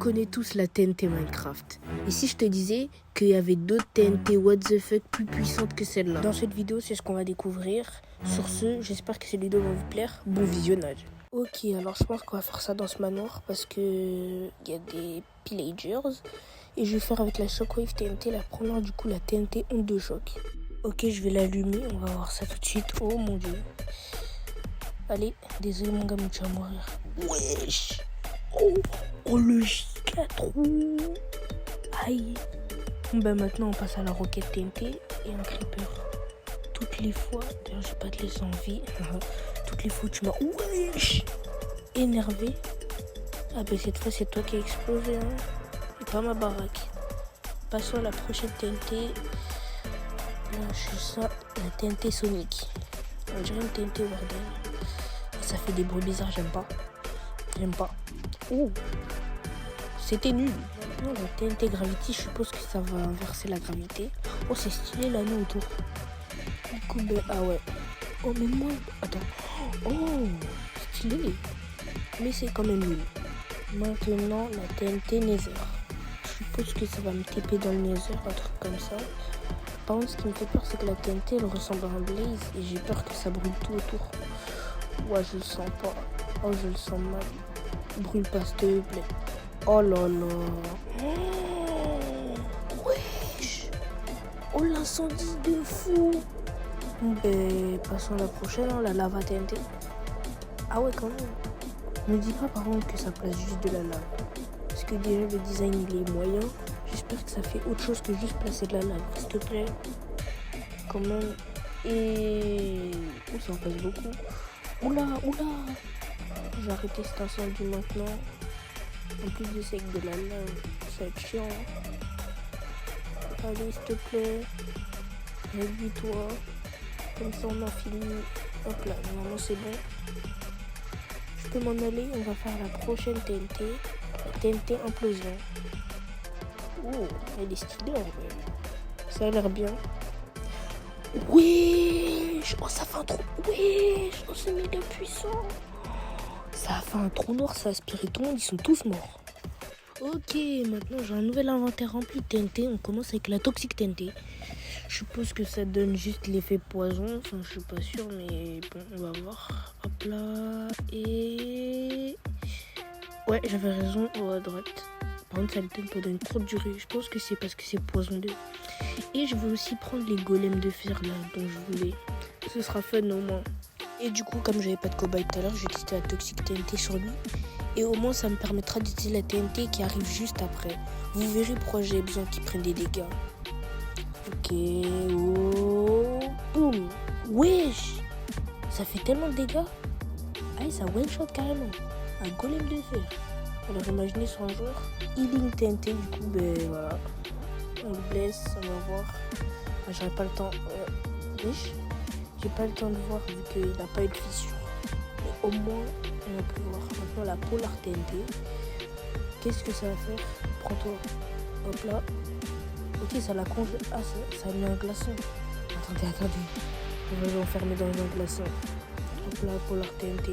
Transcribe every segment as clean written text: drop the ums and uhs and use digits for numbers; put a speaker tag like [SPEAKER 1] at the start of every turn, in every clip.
[SPEAKER 1] connaît tous la TNT Minecraft. Et si je te disais qu'il y avait d'autres TNT what the fuck plus puissantes que celle-là? Dans cette vidéo, c'est ce qu'on va découvrir. Sur ce, j'espère que cette vidéo va vous plaire. Bon visionnage. Ok, alors je pense qu'on va faire ça dans ce manoir parce que il y a des pillagers. Et je vais faire avec la Shockwave TNT la première, du coup la TNT onde de choc. Ok, je vais l'allumer, on va voir ça tout de suite. Oh mon dieu. Allez, désolé mon gars, mais tu vas mourir. Wesh. Oh le giga trou. Aïe. Bah maintenant on passe à la roquette TNT et un creeper. Toutes les fois, d'ailleurs je vais pas te laisser en vie. Toutes les fois tu m'as wesh énervé. Ah bah cette fois c'est toi qui as explosé hein. Et pas ma baraque. Passons à la prochaine TNT. Là je sens la TNT Sonic. On dirait une TNT Warden. Ça fait des bruits bizarres, j'aime pas. J'aime pas. Oh, c'était nul. Maintenant, la TNT Gravity, je suppose que ça va inverser la gravité. Oh, c'est stylé l'anneau autour. Du coup, ben, ah ouais. Oh, mais moi, attends. Oh, stylé. Mais c'est quand même nul. Maintenant, la TNT Nether. Je suppose que ça va me TP dans le Nether, un truc comme ça. Par contre, ce qui me fait peur, c'est que la TNT, elle ressemble à un blaze. Et j'ai peur que ça brûle tout autour. Ouais, je le sens pas. Oh, je le sens mal. Brûle pas, s'il te plaît. Oh là là. Wesh. Oh, l'incendie de fou. Ben, passons à la prochaine, hein, la lava TNT. Ah ouais, quand même. Ne dis pas par contre que ça place juste de la lave. Parce que déjà, le design, il est moyen. J'espère que ça fait autre chose que juste placer de la lave, s'il te plaît. Quand même. Et... Oh, ça en passe beaucoup. Oula, oula. Je vais arrêter cet incendie maintenant. En plus de ça avec de la lave, ça va être chiant. Allez, s'il te plaît. Réduis-toi. Comme ça, on a fini. Hop là, normalement, c'est bon. Je peux m'en aller. On va faire la prochaine TNT. La TNT Implosion. Oh, elle est stylée en vrai. Ça a l'air bien. Wesh. Oh, ça fait un trou. Wesh. Oh, c'est méga puissant. Ça a fait un trou noir, ça a aspiré tout le monde, ils sont tous morts. Ok, maintenant j'ai un nouvel inventaire rempli de TNT. On commence avec la Toxic TNT. Je suppose que ça donne juste l'effet poison. Enfin, je suis pas sûr, mais bon, on va voir. Hop là. Et... ouais, j'avais raison, oh, à droite. Par contre, ça le donne pendant une courte durée. Je pense que c'est parce que c'est poison 2. Et je vais aussi prendre les golems de fer là, dont je voulais. Ce sera fun au moins. Et du coup, comme j'avais pas de cobaye tout à l'heure, je vais tester la Toxic TNT sur lui. Et au moins, ça me permettra d'utiliser la TNT qui arrive juste après. Vous verrez pourquoi j'ai besoin qu'il prenne des dégâts. Ok, oh, boum. Wesh. Ça fait tellement de dégâts. Ah, ça one-shot carrément. Un golem de fer. Alors imaginez sur un joueur, healing TNT, du coup, ben voilà. On le blesse, on va voir. Ah, j'aurais pas le temps. Wesh. J'ai pas le temps de voir vu qu'il n'a pas eu de fissure. Mais au moins, on va pouvoir. Maintenant, la Polar TNT. Qu'est-ce que ça va faire? Prends-toi. Hop là. Ok, ça la congèle. Ah, ça a mis un glaçon. Attendez. On va l'enfermer dans un glaçon. Hop là, Polar TNT.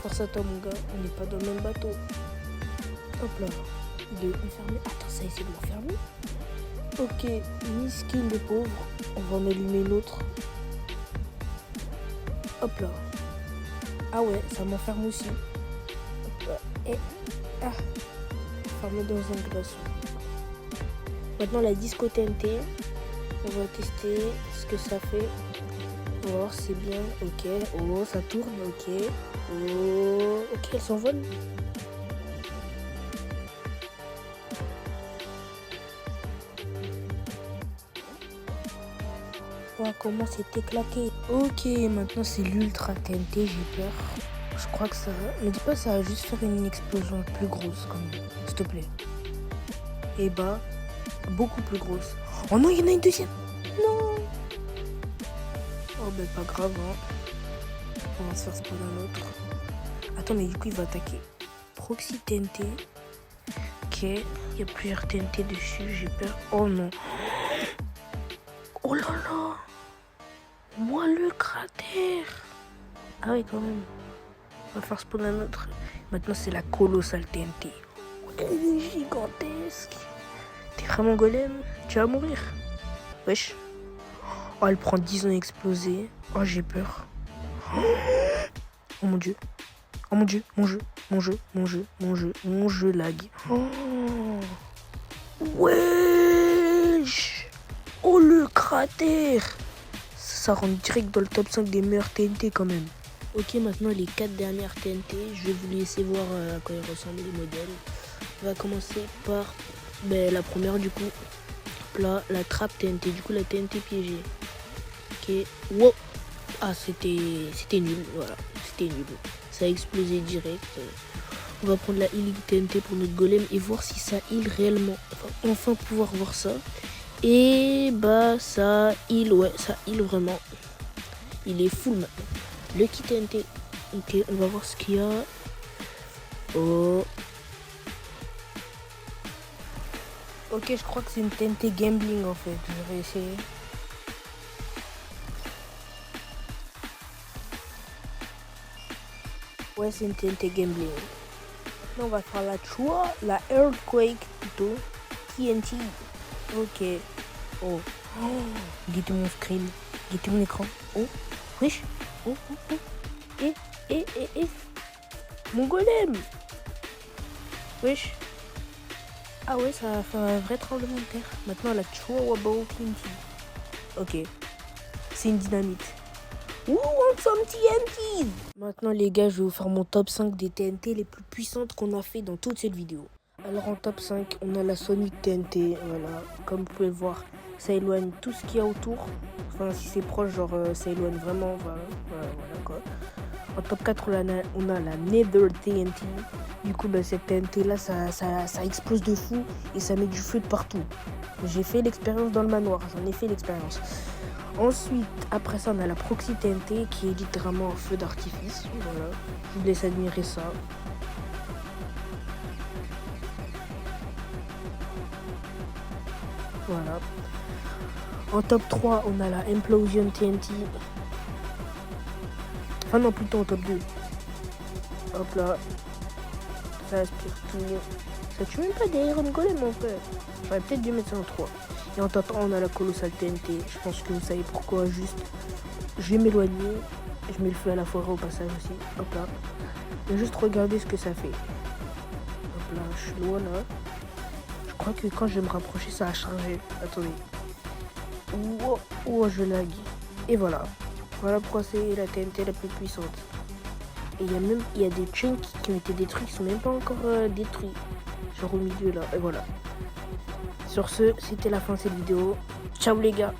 [SPEAKER 1] Force à toi, mon gars. On n'est pas dans le même bateau. Hop là. Il est enfermé. Attends, ça essaie de l'enfermer. Ok, miskin le pauvre. On va en allumer une autre. Hop là. Ah ouais, ça m'enferme aussi. Hop là. Et ah, enfermé dans un glaçon. Maintenant la disco TNT. On va tester ce que ça fait. On va voir si c'est bien. Ok. Oh, ça tourne. Ok. Oh. Ok, elle s'envole. Comment c'est éclaté. Ok, maintenant c'est l'ultra TNT, j'ai peur. Je crois que ça va. Ne dis pas ça va juste faire une explosion plus grosse quand même, s'il te plaît. Et bah, beaucoup plus grosse. Oh non, il y en a une deuxième. Non. Oh ben pas grave, hein. On va se faire spawn un autre. Attends, mais du coup il va attaquer. Proxy TNT. Ok, il y a plusieurs TNT dessus, j'ai peur. Oh non. Oh là là. Moi le cratère. Ah oui quand même. On va faire spawn un autre. Maintenant c'est la colossale TNT. gigantesque. T'es vraiment golem? Tu vas mourir. Wesh. Oh, elle prend 10 ans à exploser. Oh, j'ai peur. Oh mon dieu. Oh mon dieu, mon jeu lag. Oh. Wesh. Oh le cratère. Ça rentre direct dans le top 5 des meilleurs TNT quand même. Ok, maintenant les 4 dernières TNT, je vais vous laisser voir à quoi ils ressemblent les modèles. On va commencer par la première du coup. Là, la trappe TNT, du coup la TNT piégée. Ok, wow. Ah, c'était nul, voilà, c'était nul. Ça a explosé direct. On va prendre la healing TNT pour notre golem et voir si ça heal réellement. Enfin pouvoir voir ça. Et bah ça heal, ouais, ça heal vraiment. Il est full maintenant. Le kit TNT. Ok, on va voir ce qu'il y a. Oh. Ok, je crois que c'est une TNT gambling en fait. Je vais essayer. Ouais, c'est une TNT gambling. Maintenant, on va faire la Earthquake plutôt. TNT. Ok. Oh. Oh. Guettez mon screen. Guettez mon écran. Oh. Wesh. Oh, oh, oh. Et. Mon golem. Wesh. Ah ouais, ça a fait un vrai tremblement de terre. Maintenant, la Chowabao TNT. Ok. C'est une dynamite. Who wants some TNT? Maintenant les gars, je vais vous faire mon top 5 des TNT les plus puissantes qu'on a fait dans toute cette vidéo. Alors en top 5, on a la Sonic TNT, voilà. Comme vous pouvez le voir, ça éloigne tout ce qu'il y a autour. Enfin si c'est proche, genre ça éloigne vraiment, voilà quoi. En top 4, on a la Nether TNT. Du coup, cette TNT là, ça explose de fou et ça met du feu de partout. J'ai fait l'expérience dans le manoir, j'en ai fait l'expérience. Ensuite, après ça, on a la Proxy TNT qui est littéralement un feu d'artifice. Voilà, je vous laisse admirer ça. Voilà. En top 3, on a la Implosion TNT. Enfin non, plutôt en top 2. Hop là. Ça aspire tout. Ça tue même pas des Iron Golem mon frère. J'aurais peut-être dû mettre ça en 3. Et en top 1, on a la Colossal TNT. Je pense que vous savez pourquoi. Juste, je vais m'éloigner. Je mets le feu à la forêt au passage aussi. Hop là. Et juste regarder ce que ça fait. Hop là, je suis loin là. Je crois que quand je vais me rapprocher, ça a chargé. Attendez. Oh, je lag. Et voilà. Voilà pourquoi c'est la TNT la plus puissante. Et il y a des chunks qui ont été détruits, qui sont même pas encore détruits. Genre au milieu là. Et voilà. Sur ce, c'était la fin de cette vidéo. Ciao les gars.